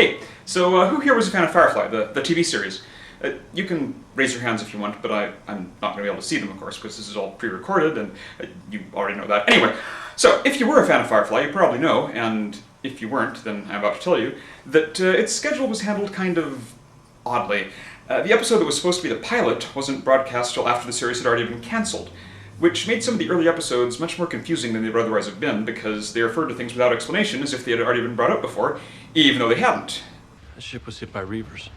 Hey, so who here was a fan of Firefly, the TV series? You can raise your hands if you want, but I'm not going to be able to see them, of course, because this is all pre-recorded, and you already know that. Anyway, so if you were a fan of Firefly, you probably know, and if you weren't, then I'm about to tell you, that its schedule was handled kind of oddly. The episode that was supposed to be the pilot wasn't broadcast till after the series had already been cancelled, which made some of the early episodes much more confusing than they would otherwise have been, because they referred to things without explanation as if they had already been brought up before, even though they hadn't. The ship was hit by Reavers.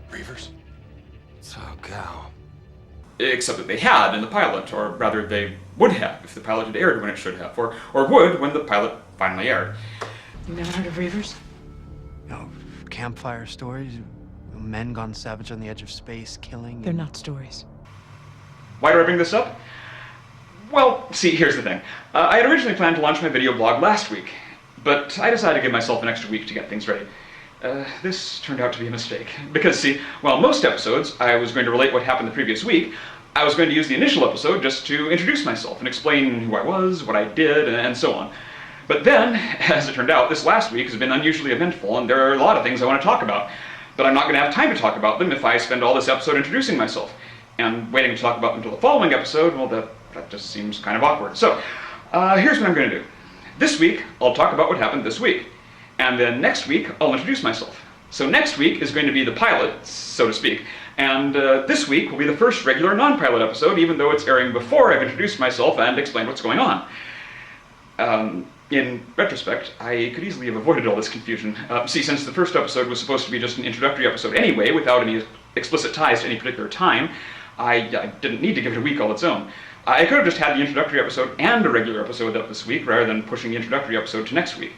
Reavers? So, cow. Except that they had in the pilot, or rather they would have if the pilot had aired when it should have, or would when the pilot finally aired. You never heard of Reavers? No, campfire stories, men gone savage on the edge of space, killing. They're not stories. Why do I bring this up? Well, see, here's the thing. I had originally planned to launch my video blog last week, but I decided to give myself an extra week to get things ready. This turned out to be a mistake. Because, see, while most episodes I was going to relate what happened the previous week, I was going to use the initial episode just to introduce myself and explain who I was, what I did, and so on. But then, as it turned out, this last week has been unusually eventful, and there are a lot of things I want to talk about. But I'm not going to have time to talk about them if I spend all this episode introducing myself. And waiting to talk about them until the following episode, well, that just seems kind of awkward. So, here's what I'm going to do. This week, I'll talk about what happened this week. And then next week, I'll introduce myself. So next week is going to be the pilot, so to speak. And this week will be the first regular non-pilot episode, even though it's airing before I've introduced myself and explained what's going on. In retrospect, I could easily have avoided all this confusion. See, since the first episode was supposed to be just an introductory episode anyway, without any explicit ties to any particular time, I didn't need to give it a week all its own. I could have just had the introductory episode and a regular episode up this week, rather than pushing the introductory episode to next week.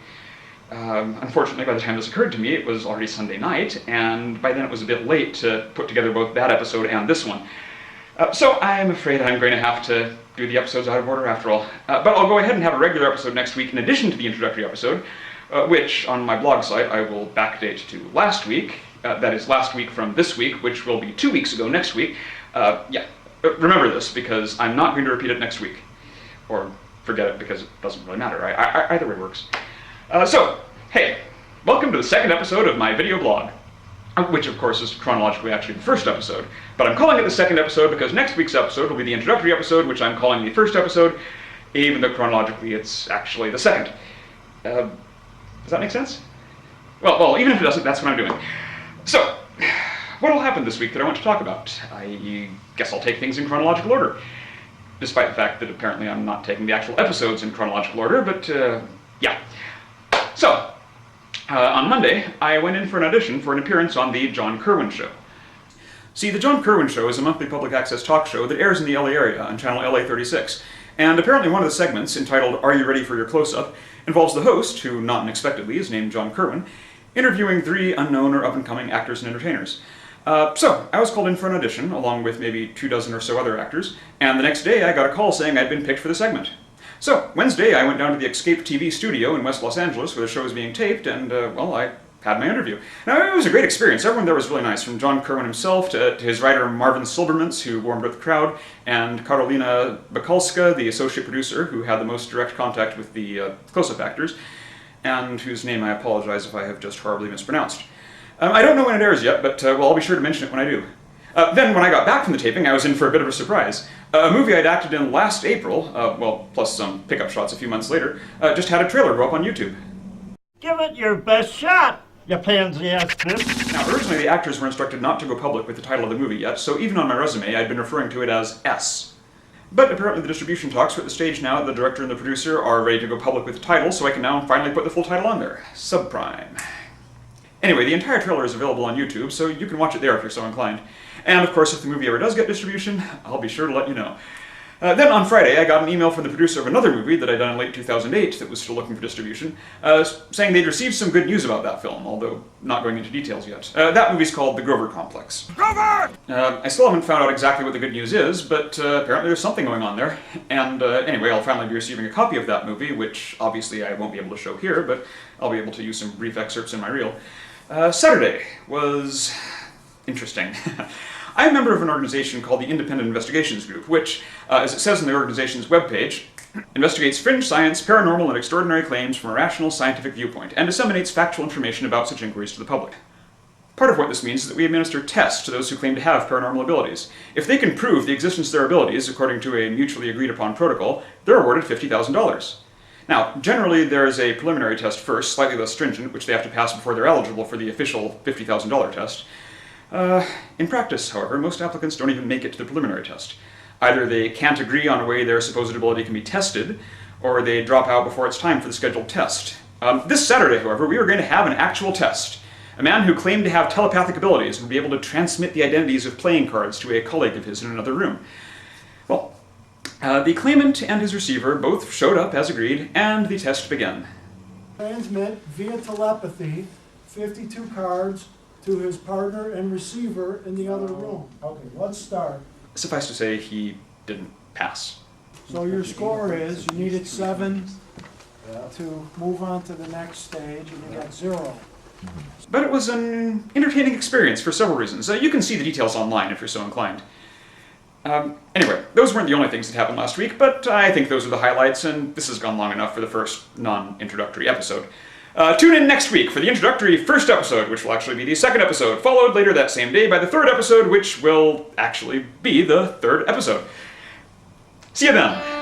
Unfortunately, by the time this occurred to me, it was already Sunday night, and by then it was a bit late to put together both that episode and this one. So I'm afraid I'm going to have to do the episodes out of order after all. But I'll go ahead and have a regular episode next week in addition to the introductory episode, which on my blog site I will backdate to last week. That is last week from this week, which will be 2 weeks ago next week. Remember this, because I'm not going to repeat it next week. Or forget it, because it doesn't really matter. Either way works. So, hey, welcome to the second episode of my video blog, which of course is chronologically actually the first episode, but I'm calling it the second episode because next week's episode will be the introductory episode, which I'm calling the first episode, even though chronologically it's actually the second. Does that make sense? Well, even if it doesn't, that's what I'm doing. So, what will happen this week that I want to talk about? I guess I'll take things in chronological order, despite the fact that apparently I'm not taking the actual episodes in chronological order, but yeah. So, on Monday, I went in for an audition for an appearance on the John Kerwin Show. See, the John Kerwin Show is a monthly public access talk show that airs in the LA area on channel LA 36, and apparently one of the segments, entitled Are You Ready for Your Close-Up, involves the host, who not unexpectedly is named John Kerwin, interviewing 3 unknown or up-and-coming actors and entertainers. So, I was called in for an audition, along with maybe 24 or so other actors, and the next day I got a call saying I'd been picked for the segment. So, Wednesday I went down to the Escape TV studio in West Los Angeles where the show was being taped, and, well, I had my interview. Now, it was a great experience. Everyone there was really nice, from John Kerwin himself to his writer Marvin Silbermans, who warmed up the crowd, and Karolina Bakalska, the associate producer, who had the most direct contact with the close-up actors, and whose name I apologize if I have just horribly mispronounced. I don't know when it airs yet, but, well, I'll be sure to mention it when I do. Then, when I got back from the taping, I was in for a bit of a surprise. A movie I'd acted in last April, well, plus some pickup shots a few months later, just had a trailer go up on YouTube. Give it your best shot, you pansy-ass bitch. Now, originally the actors were instructed not to go public with the title of the movie yet, so even on my resume I'd been referring to it as S. But apparently the distribution talks are at the stage now that the director and the producer are ready to go public with the title, so I can now finally put the full title on there. Subprime. Anyway, the entire trailer is available on YouTube, so you can watch it there if you're so inclined. And of course, if the movie ever does get distribution, I'll be sure to let you know. Then on Friday, I got an email from the producer of another movie that I'd done in late 2008 that was still looking for distribution, saying they'd received some good news about that film, although not going into details yet. That movie's called The Grover Complex. Grover! I still haven't found out exactly what the good news is, but apparently there's something going on there. And anyway, I'll finally be receiving a copy of that movie, which obviously I won't be able to show here, but I'll be able to use some brief excerpts in my reel. Saturday was interesting. I'm a member of an organization called the Independent Investigations Group, which, as it says on the organization's webpage, investigates fringe science, paranormal, and extraordinary claims from a rational scientific viewpoint, and disseminates factual information about such inquiries to the public. Part of what this means is that we administer tests to those who claim to have paranormal abilities. If they can prove the existence of their abilities according to a mutually agreed upon protocol, they're awarded $50,000. Now, generally there is a preliminary test first, slightly less stringent, which they have to pass before they're eligible for the official $50,000 test. In practice, however, most applicants don't even make it to the preliminary test. Either they can't agree on a way their supposed ability can be tested, or they drop out before it's time for the scheduled test. This Saturday, however, we are going to have an actual test. A man who claimed to have telepathic abilities would be able to transmit the identities of playing cards to a colleague of his in another room. Well, the claimant and his receiver both showed up as agreed, and the test began. Transmit via telepathy 52 cards to his partner and receiver in the other room. Okay, let's start. Suffice to say, he didn't pass. So your score is, you needed 7 to move on to the next stage, and you got 0. But it was an entertaining experience for several reasons. You can see the details online if you're so inclined. Anyway, those weren't the only things that happened last week, but I think those are the highlights, and this has gone long enough for the first non-introductory episode. Tune in next week for the introductory first episode, which will actually be the second episode, followed later that same day by the third episode, which will actually be the third episode. See you then!